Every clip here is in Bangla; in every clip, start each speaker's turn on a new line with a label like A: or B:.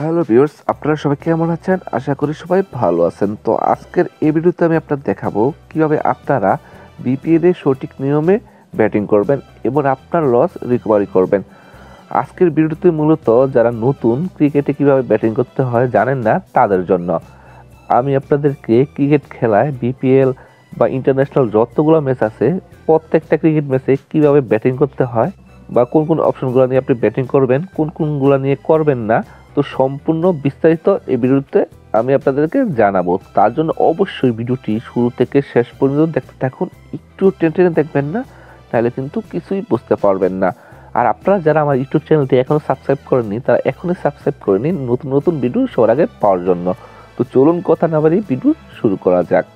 A: হ্যালো ভিউয়ার্স, আপনারা সবাই কেমন আছেন? আশা করি সবাই ভালো আছেন। তো আজকের এই ভিডিওতে আমি আপনাদের দেখাবো কিভাবে আপনারা বিপিএল এর সঠিক নিয়মে ব্যাটিং করবেন এবং আপনার লস রিকভারি করবেন। আজকের ভিডিওতে মূলত যারা নতুন ক্রিকেটে কিভাবে ব্যাটিং করতে হয় জানেন না তাদের জন্য আমি আপনাদেরকে ক্রিকেট খেলায় বিপিএল বা ইন্টারন্যাশনাল যতগুলো ম্যাচ আছে প্রত্যেকটা ক্রিকেট ম্যাচে কিভাবে ব্যাটিং করতে হয় বা কোন কোন অপশনগুলো নিয়ে আপনি ব্যাটিং করবেন, কোন কোনগুলো নিয়ে করবেন না, তো সম্পূর্ণ বিস্তারিত এই ভিডিওতে আমি আপনাদেরকে জানাবো। তার জন্য অবশ্যই ভিডিওটি শুরু থেকে শেষ পর্যন্ত দেখতে থাকুন। একটু টেনে দেখবেন না, তাহলে কিন্তু কিছুই বুঝতে পারবেন না। আর আপনারা যারা আমার ইউটিউব চ্যানেলটি এখনও সাবস্ক্রাইব করেননি তারা এখনই সাবস্ক্রাইব করে নিন নতুন নতুন ভিডিও সবার আগে পাওয়ার জন্য। তো চলুন কথা না বাড়িয়ে ভিডিও শুরু করা যাক।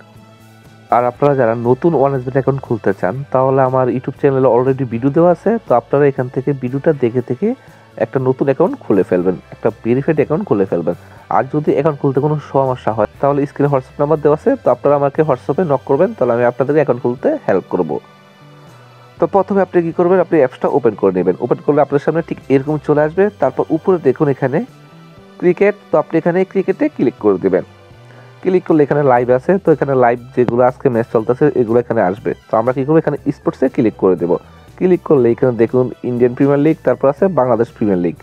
A: আর আপনারা যারা নতুন ওয়ানএসবেট অ্যাকাউন্ট খুলতে চান তাহলে আমার ইউটিউব চ্যানেলে অলরেডি ভিডিও দেওয়া আছে, তো আপনারা এখান থেকে ভিডিওটা দেখে একটা নতুন অ্যাকাউন্ট খুলে ফেলবেন, একটা ভেরিফাইড অ্যাকাউন্ট খুলে ফেলবেন। আর যদি অ্যাকাউন্ট খুলতে কোনো সমস্যা হয় তাহলে স্ক্রিনে হোয়াটসঅ্যাপ নাম্বার দেওয়া আছে, তো আপনারা আমাকে হোয়াটসঅ্যাপে নক করবেন, তাহলে আমি আপনাদেরকে অ্যাকাউন্ট খুলতে হেল্প করব। তো প্রথমে আপনি কী করবেন, আপনি অ্যাপসটা ওপেন করে নেবেন। ওপেন করলে আপনার সামনে ঠিক এরকম চলে আসবে। তারপর উপরে দেখুন এখানে ক্রিকেট, তো আপনি এখানে ক্রিকেটে ক্লিক করে দেবেন। ক্লিক করলে এখানে লাইভ আছে, তো এখানে লাইভ যেগুলো আজকে ম্যাচ চলতেছে এগুলো এখানে আসবে। তো আমরা কী করবো, এখানে স্পোর্টসে ক্লিক করে দেবো। ক্লিক করলে এখানে দেখুন ইন্ডিয়ান প্রিমিয়ার লিগ, তারপর আছে বাংলাদেশ প্রিমিয়ার লিগ।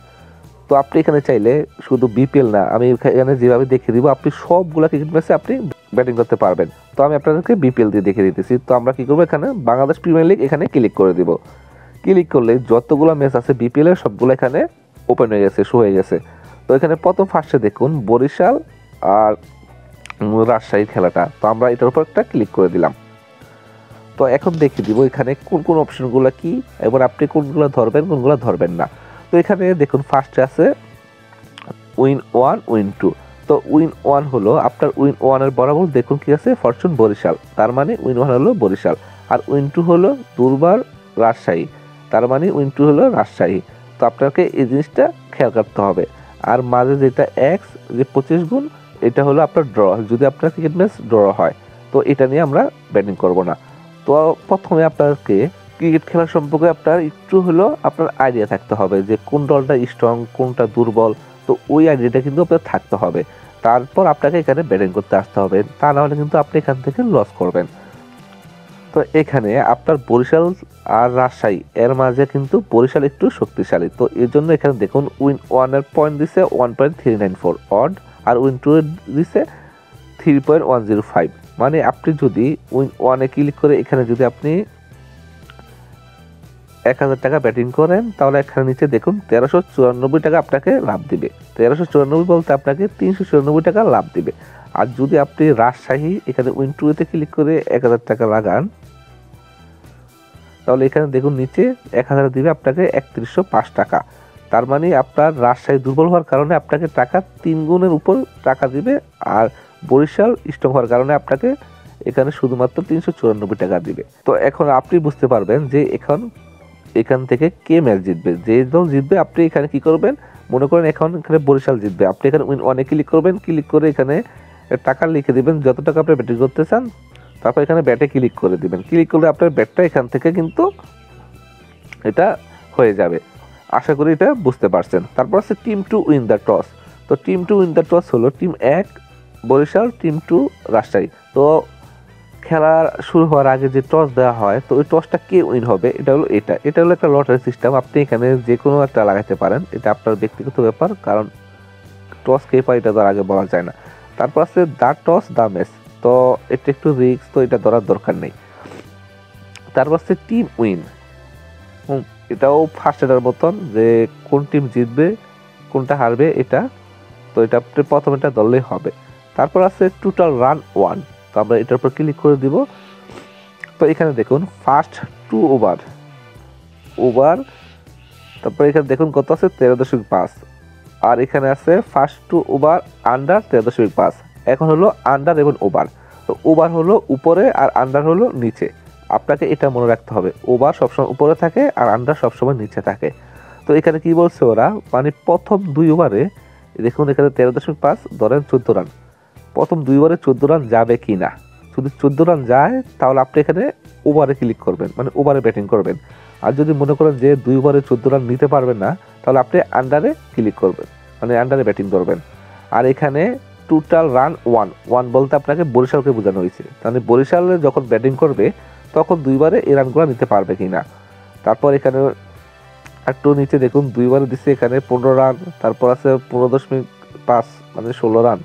A: তো আপনি এখানে চাইলে শুধু বিপিএল না, আমি এখানে যেভাবে দেখিয়ে দিব আপনি সবগুলো ক্রিকেট ম্যাচে আপনি ব্যাটিং করতে পারবেন। তো আমি আপনাদেরকে বিপিএল দিয়ে দেখিয়ে দিতেছি। তো আমরা কী করবো, এখানে বাংলাদেশ প্রিমিয়ার লিগ এখানে ক্লিক করে দিব। ক্লিক করলে যতগুলো ম্যাচ আছে বিপিএল এর সবগুলো এখানে ওপেন হয়ে গেছে, শো হয়ে গেছে। তো এখানে প্রথম ফার্স্টে দেখুন বরিশাল আর রাজশাহীর খেলাটা, তো আমরা এটার উপর একটা ক্লিক করে দিলাম। তো এখন দেখিয়ে দিব এখানে কোন কোন অপশনগুলো কি এবং আপনি কোনগুলো ধরবেন কোনগুলো ধরবেন না। তো এখানে দেখুন ফার্স্টে আছে উইন 1 উইন 2। তো উইন 1 হলো আপনার উইন 1 এর বরাবর দেখুন কি আছে ফরচুন বরিশাল, তার মানে উইন 1 হলো বরিশাল। আর উইন 2 হলো দুর্বার রাজশাহী, তার মানে উইন 2 হলো রাজশাহী। তো আপনাকে এই জিনিসটা খেয়াল করতে হবে। আর মাঝে যেটা এক্স যে 25 গুণ, এটা হলো আপনার ড্র, যদি আপনার ক্রিকেট ম্যাচ ড্র হয় তো এটা নিয়ে আমরা ব্যাটিং করব না। তো প্রথমে আপনাকে ক্রিকেট খেলা সম্পর্কে আপনার একটু হলো আপনার আইডিয়া থাকতে হবে যে কোন দলটা স্ট্রং কোনটা দুর্বল, তো ওই আইডিয়াটা কিন্তু আপনার থাকতে হবে। তারপর আপনাকে এখানে ব্যাটিং করতে আসতে হবে, তা না হলে কিন্তু আপনি এখান থেকে লস করবেন। তো এখানে আপনার বরিশাল আর রাজশাহী এর মাঝে কিন্তু বরিশাল একটু শক্তিশালী, তো এর জন্য এখানে দেখুন উইন 1 এর পয়েন্ট দিছে 1.394 অড, আর উইন 2 এর দিছে 3.105। মানে আপনি যদি উইন 1 এ ক্লিক করে এখানে যদি আপনি 1000 টাকা ব্যাটিং করেন তাহলে এখানে নিচে দেখুন 1394 টাকা আপনাকে লাভ দিবে। 1394 বলতে আপনাকে 394 টাকা লাভ দিবে। আর যদি আপনি রাজশাহী এখানে উইন 2 তে ক্লিক করে 1000 টাকা লাগান তাহলে এখানে দেখুন নিচে 1000 দিবে আপনাকে 3105 টাকা। তার মানে আপনার রাজশাহী দুর্বল হওয়ার কারণে আপনাকে টাকা 3 গুণের উপর টাকা দিবে, আর বরিশাল স্ট্রং হওয়ার কারণে আপনাকে এখানে শুধুমাত্র 394 টাকা দিবে। তো এখন আপনি বুঝতে পারবেন যে এখান থেকে কে ম্যাচ জিতবে, যে দল জিতবে আপনি এখানে কি করবেন। মনে করেন এখানে বরিশাল জিতবে, আপনি এখানে উইন 1 এ ক্লিক করবেন, ক্লিক করে এখানে টাকা লিখে দিবেন যত টাকা আপনি ব্যাটিং করতে চান, তারপর এখানে ব্যাটে ক্লিক করে দিবেন। ক্লিক করলে আপনার ব্যাটটা এখান থেকে কিন্তু এটা হয়ে যাবে। আশা করি এটা বুঝতে পারছেন। তারপর আছে টিম 2 উইন দ্য টস। তো টিম 2 উইন দ্য টস হলো টিম 1 বরিশাল, টিম 2 রাজশাহী। তো খেলা শুরু হওয়ার আগে যে টস দেওয়া হয়, তো ওই টসটা কে উইন হবে এটা হলো এটা হলো একটা লটারি সিস্টেম। আপনি এখানে যে কোনো একটা লাগাতে পারেন, এটা আপনার ব্যক্তিগত ব্যাপার, কারণ টস কে পায় এটা তার আগে বলা যায় না। তারপর আছে দ্য টস দ্য ম্যাচ, তো এটা একটু রিস্ক, তো এটা ধরার দরকার নেই। তারপর আছে টিম উইন, এটাও ফার্স্ট এটার মতন যে কোন টিম জিতবে কোনটা হারবে এটা, তো এটা আপনি প্রথম এটা ধরলেই হবে। তারপর আছে টোটাল রান 1, তো আমরা এটার উপর ক্লিক করে দিব। তো এখানে দেখুন ফার্স্ট 2 ওভার, তারপর এখানে দেখুন কত আছে 13.5, আর এখানে আছে ফার্স্ট 2 ওভার আন্ডার 13.5। এখন হলো আন্ডার এবং ওভার, তো ওভার হলো উপরে আর আন্ডার হলো নিচে। আপনাকে এটা মনে রাখতে হবে, ওভার সবসময় উপরে থাকে আর আন্ডার সবসময় নিচে থাকে। তো এখানে কি বলছে ওরা, মানে প্রথম 2 ওভারে দেখুন এখানে 13.5 ধরেন 14 রান, প্রথম 2 ওভারে 14 রান যাবে কি না। যদি 14 রান যায় তাহলে আপনি এখানে ওভারে ক্লিক করবেন, মানে ওভারে ব্যাটিং করবেন। আর যদি মনে করেন যে 2 ওভারে 14 রান নিতে পারবেন না তাহলে আপনি আন্ডারে ক্লিক করবেন। মানে আন্ডারে ব্যাটিং করবেন। আর এখানে টোটাল রান 1 বলতে আপনাকে বরিশালকে বোঝানো হয়েছে, মানে বরিশালে যখন ব্যাটিং করবে তখন দুইবারে এই রানগুলো নিতে পারবে কিনা। তারপর এখানে একটু নিচে দেখুন 2বারে দিচ্ছে এখানে 15 রান, তারপর আছে 15.5 মানে 16 রান।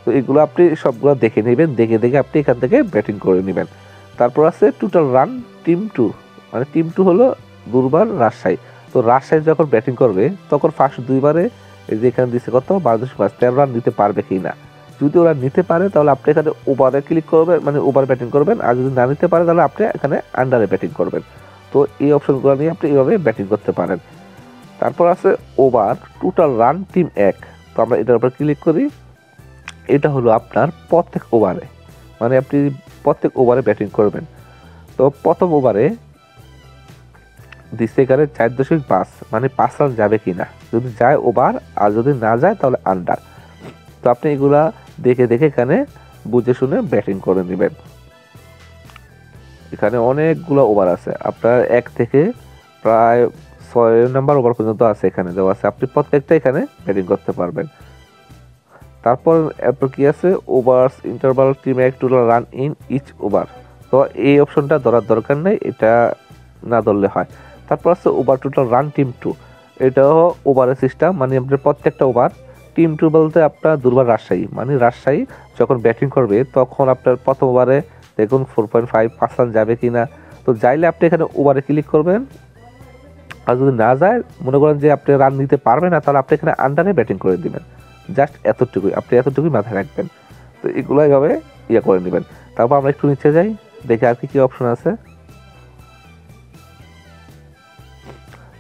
A: তো এগুলো আপনি সবগুলো দেখে নেবেন, দেখে দেখে আপনি এখান থেকে ব্যাটিং করে নেবেন। তারপর আছে টোটাল রান টিম 2, মানে টিম 2 হলো দুর্বার রাজশাহী। তো রাজশাহী যখন ব্যাটিং করবে তখন ফার্স্ট 2বারে এই যে এখানে দিচ্ছে কত 12.13 রান নিতে পারবে কি না। যদি ওরা নিতে পারে তাহলে আপনি এখানে ওভারে ক্লিক করবেন, মানে ওভার ব্যাটিং করবেন। আর যদি না নিতে পারে তাহলে আপনি এখানে আন্ডারে ব্যাটিং করবেন। তো এই অপশনগুলো নিয়ে আপনি এইভাবে ব্যাটিং করতে পারেন। তারপর আছে ওভার টোটাল রান টিম 1। তো আমরা এটার উপর ক্লিক করি। এটা হলো আপনার প্রত্যেক ওভারে, মানে আপনি প্রত্যেক ওভারে ব্যাটিং করবেন। তো প্রথম ওভারে দিচ্ছে এখানে 4.5 মানে 5 রান যাবে কিনা, যদি যায় ওভার, আর যদি না যায় তাহলে আন্ডার। তো আপনি এগুলা দেখে দেখে এখানে বুঝে শুনে ব্যাটিং করে নেবেন। এখানে অনেকগুলো ওভার আছে, আপনার 1 থেকে প্রায় 6 নাম্বার ওভার পর্যন্ত আছে এখানে দেওয়া আছে, আপনি প্রত্যেকটা এখানে ব্যাটিং করতে পারবেন। তারপর এরপর কি আছে overs interval team 1 total run in each over. তো এই অপশনটা ধরার দরকার নেই, এটা না ধরলে হয়। তারপর আছে ওভার টোটাল রান টিম 2। এটাও ওভারের সিস্টেম, মানে আপনার প্রত্যেকটা ওভার। টিম 2 বলতে আপনার দুর্বার রাজশাহী, মানে রাজশাহী যখন ব্যাটিং করবে তখন আপনার প্রথম ওভারে দেখুন 4.5 রান যাবে কিনা। তো যাইলে আপনি এখানে ওভারে ক্লিক করবেন, আর যদি না যায়, মনে করেন যে আপনি রান নিতে পারবেন না, তাহলে আপনি এখানে আন্ডারে ব্যাটিং করে দিবেন। জাস্ট এতটুকুই, আপনি এতটুকুই মাথায় রাখবেন। তো এগুলো এইভাবে ইয়ে করে নেবেন। তারপর আমরা একটু নিচে যাই, দেখি আর কি অপশন আছে।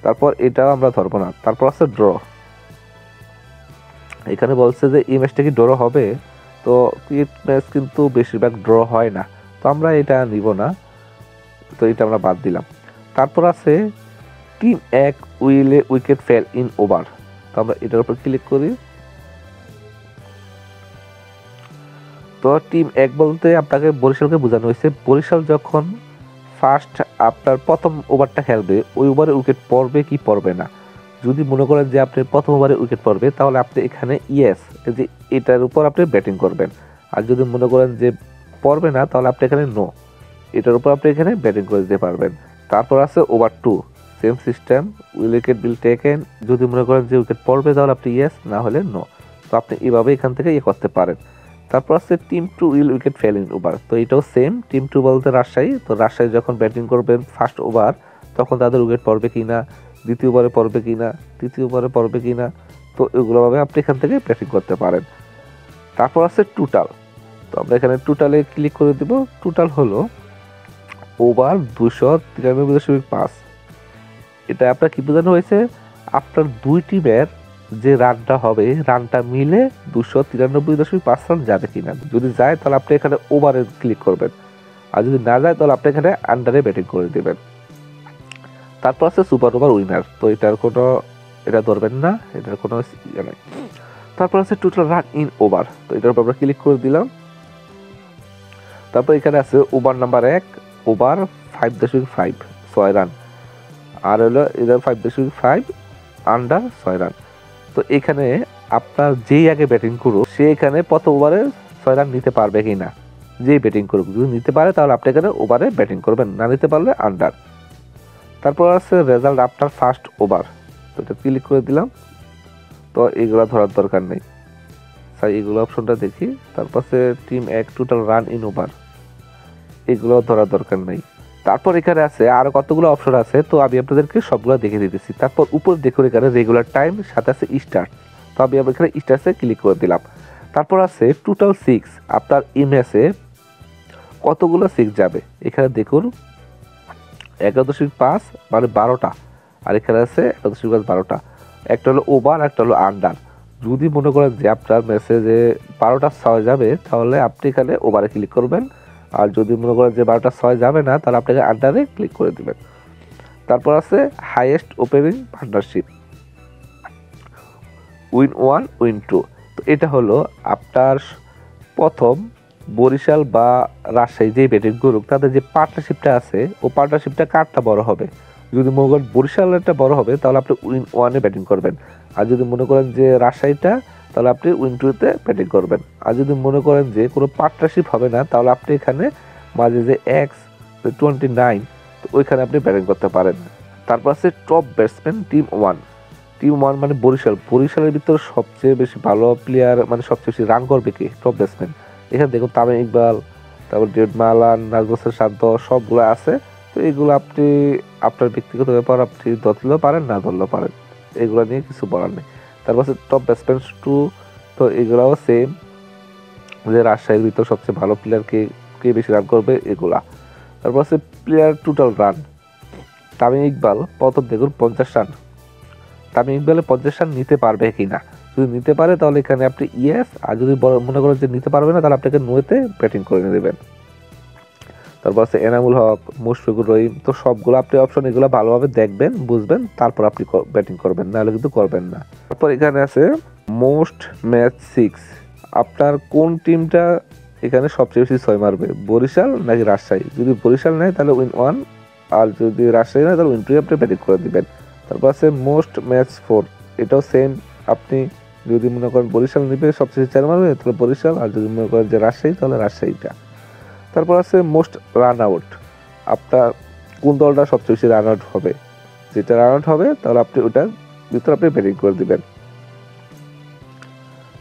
A: তারপর এটাও আমরা ধরবো না। তারপর আছে ড্র। এখানে বলছে যে এই ম্যাচটা কি ড্র হবে, তো ক্রিকেট ম্যাচ কিন্তু বেশিরভাগ ড্র হয় না, তো আমরা এটা নিব না, তো এটা আমরা বাদ দিলাম। তারপর আছে team 1 Willey wicket fail in over. তো আমরা এটার উপর ক্লিক করি। তো টিম 1 বলতে আপনাকে বরিশালকে বোঝানো হয়েছে। বরিশাল যখন ফার্স্ট আপনার প্রথম ওভারটা খেলবে, ওই ওভারে উইকেট পড়বে কি পড়বে না। যদি মনে করেন যে আপনি প্রথম ওভারে উইকেট পড়বে, তাহলে আপনি এখানে ইয়েস, যে এটার উপর আপনি ব্যাটিং করবেন। আর যদি মনে করেন যে পড়বে না, তাহলে আপনি এখানে নো, এটার উপর আপনি এখানে ব্যাটিং করে দিতে পারবেন। তারপর আছে ওভার 2, সেম সিস্টেম, উইকেট বিল টেকেন। যদি মনে করেন যে উইকেট পড়বে তাহলে আপনি ইয়েস, না হলে নো। তো আপনি এইভাবে এখান থেকে ইয়ে করতে পারেন। তারপর আছে team 2 will wicket fail in over. তো এটাও সেম, টিম 2 বলতে রাজশাহী। তো রাজশাহী যখন ব্যাটিং করবেন ফার্স্ট ওভার, তখন তাদের উইকেট পড়বে কিনা, দ্বিতীয় ওভারে পড়বে কিনা, তৃতীয় ওভারে পড়বে কিনা। তো এগুলোভাবে আপনি এখান থেকে ব্যাটিং করতে পারেন। তারপর আছে টোটাল। তো আমরা এখানে টোটালে ক্লিক করে দিব। টোটাল হলো ওভার 293.5। এটা আপনার কি বোঝানো হয়েছে, আপনার দুই টিমের যে রানটা হবে, রানটা মিলে 293.5 রান যাবে কিনা। যদি যায় তাহলে আপনি এখানে ওভারে ক্লিক করবেন, আর যদি না যায় তাহলে আপনি এখানে আন্ডারে ব্যাটিং করে দেবেন। তারপর আছে সুপার ওভার উইনার। তো এটার কোনো, এটা ধরবেন না, এটার কোনো ইয়ে নাই। তারপর আছে টোটাল রান ইন ওভার। তো এটার উপর আমরা ক্লিক করে দিলাম। তারপর এখানে আছে ওভার নাম্বার 1 ওভার 5.5 6 রান, আর হলো এদের 5.5 আন্ডার 6 রান। তো এখানে আপনার যেই আগে ব্যাটিং করুক, সে এখানে প্রথম ওভারে 6 রান নিতে পারবে কি না। যেই ব্যাটিং করুক, যদি নিতে পারে তাহলে আপনি এখানে ওভারে ব্যাটিং করবেন, না নিতে পারলে আন্ডার। তারপর আছে রেজাল্ট আফটার ফার্স্ট ওভার। তো এটা ক্লিক করে দিলাম। তো এগুলো ধরার দরকার নেই, তাই এগুলো অপশনটা দেখি। তারপর আছে team 1 total run in over, এগুলো ধরার দরকার নেই। তারপর এখানে আছে আরো কতগুলো অপশন আছে, তো আমি আপনাদেরকে সবগুলো দেখে দিতেছি। তারপর উপর দেখুন এখানে রেগুলার টাইম, সাথে আছে স্টার্ট। তো আমি এখানে স্টার্টে ক্লিক করে দিলাম। তারপর আছে টোটাল 6, আপনার এই ম্যাচে কতগুলো 6 যাবে। এখানে দেখুন 11.5 মানে 12টা, আর এখানে আছে 11.5 12টা। একটা হলো ওভার, একটা হলো আন্ডার। যদি মনে করেন যে আপনার ম্যাচে যে 12টা 6 যাবে, তাহলে আপনি এখানে ওভারে ক্লিক করবেন। আর যদি মনে করেন যে 12টা 6 যাবে না, তাহলে আপনাকে আন্ডারে ক্লিক করে দিবেন। তারপর আছে highest opening partnership, win 1 win 2। তো এটা হলো আপনার প্রথম বরিশাল বা রাজশাহী যে ব্যাটিং করুক, তাদের যে পার্টনারশিপটা আছে, ও পার্টনারশিপটা কারটা বড় হবে। যদি মনে করেন বরিশালেরটা বড় হবে, তাহলে আপনি উইন 1-এ ব্যাটিং করবেন। আর যদি মনে করেন যে রাজশাহীটা, তাহলে আপনি উইন্টুতে ব্যাটিং করবেন। আর যদি মনে করেন যে কোনো পার্টনারশিপ হবে না, তাহলে আপনি এখানে মাঝে যে X29, তো ওইখানে আপনি ব্যাটিং করতে পারেন। তারপর আছে টপ ব্যাটসম্যান টিম 1। টিম 1 মানে বরিশালের ভিতরে সবচেয়ে বেশি ভালো প্লেয়ার, মানে সবচেয়ে বেশি রান করবে কি? Top batsman. এখানে দেখুন তামিম ইকবাল, তারপর ডেভিড মালান, নাজমুল হোসেন শান্ত সবগুলো আছে। তো এগুলো আপনি আপনার ব্যক্তিগত ব্যাপার, আপনি ধরলেও পারেন না ধরলেও পারেন, এগুলো নিয়ে কিছু বলার নেই। তারপর আছে টপ ব্যাটসম্যান 2, তো এগুলাও সেম, যে রাজশাহীর ভিতর সবচেয়ে ভালো প্লেয়ার কে বেশি রান করবে এগুলা। তারপর আছে player total run. Tamim Iqbal প্রথম দেখুন 50 রান। তামিম ইকবালে 50 রান নিতে পারবে কিনা, যদি নিতে পারে তাহলে এখানে আপনি ইয়েস, আর যদি মনে করেন যে নিতে পারবে না তাহলে আপনাকে নোতে ব্যাটিং করে দেবেন। তারপর আছে এনামুল হক, মুশফিকুর রহিম। তো সবগুলো আপনি অপশন এগুলো ভালোভাবে দেখবেন, বুঝবেন, তারপর আপনি ব্যাটিং করবেন, নাহলে কিন্তু করবেন না। তারপর এখানে আছে মোস্ট ম্যাচ 6। আপনার কোন টিমটা এখানে সবচেয়ে বেশি 6 মারবে, বরিশাল নাকি রাজশাহী? যদি বরিশাল নেয় তাহলে উইন 1, আর যদি রাজশাহী নেয় তাহলে উইন 2 আপনি ব্যাটিং করে দিবেন। তারপর আছে মোস্ট ম্যাচ 4, এটাও সেম। আপনি যদি মনে করেন বরিশাল নিবে সবচেয়ে 4 মারবে, তাহলে বরিশাল, আর যদি মনে করেন যে রাজশাহী তাহলে রাজশাহীটা। তারপর আছে মোস্ট রান আউট, আপনার কোন দলটা সবচেয়ে বেশি রান আউট হবে, যেটা রান আউট হবে তাহলে আপনি ওটার ভিতরে আপনি ব্যাটিং করে দিবেন।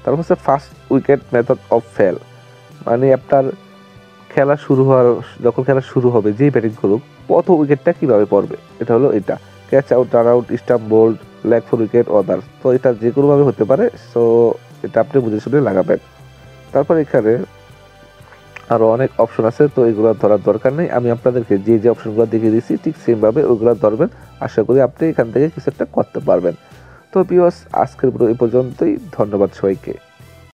A: তারপর হচ্ছে first wicket method of fail, মানে আপনার যখন খেলা শুরু হবে যেই ব্যাটিং করুক প্রথম উইকেটটা কিভাবে পড়বে, এটা হলো এটা catch out, run out, stump, bowled, leg for wicket, others. তো এটা যে কোনোভাবে হতে পারে, সো এটা আপনি বুঝে শুনে লাগাবেন। তারপর এখানে আরও অনেক অপশন আছে, তো এগুলো ধরার দরকার নেই। আমি আপনাদেরকে যে অপশনগুলো দেখিয়ে দিচ্ছি ঠিক সেমভাবে ওইগুলো ধরবেন, আশা করি আপনি এখান থেকে কিছু একটা করতে পারবেন। তো ভিউয়ার্স, আজকের ভিডিও এই পর্যন্তই। ধন্যবাদ সবাইকে।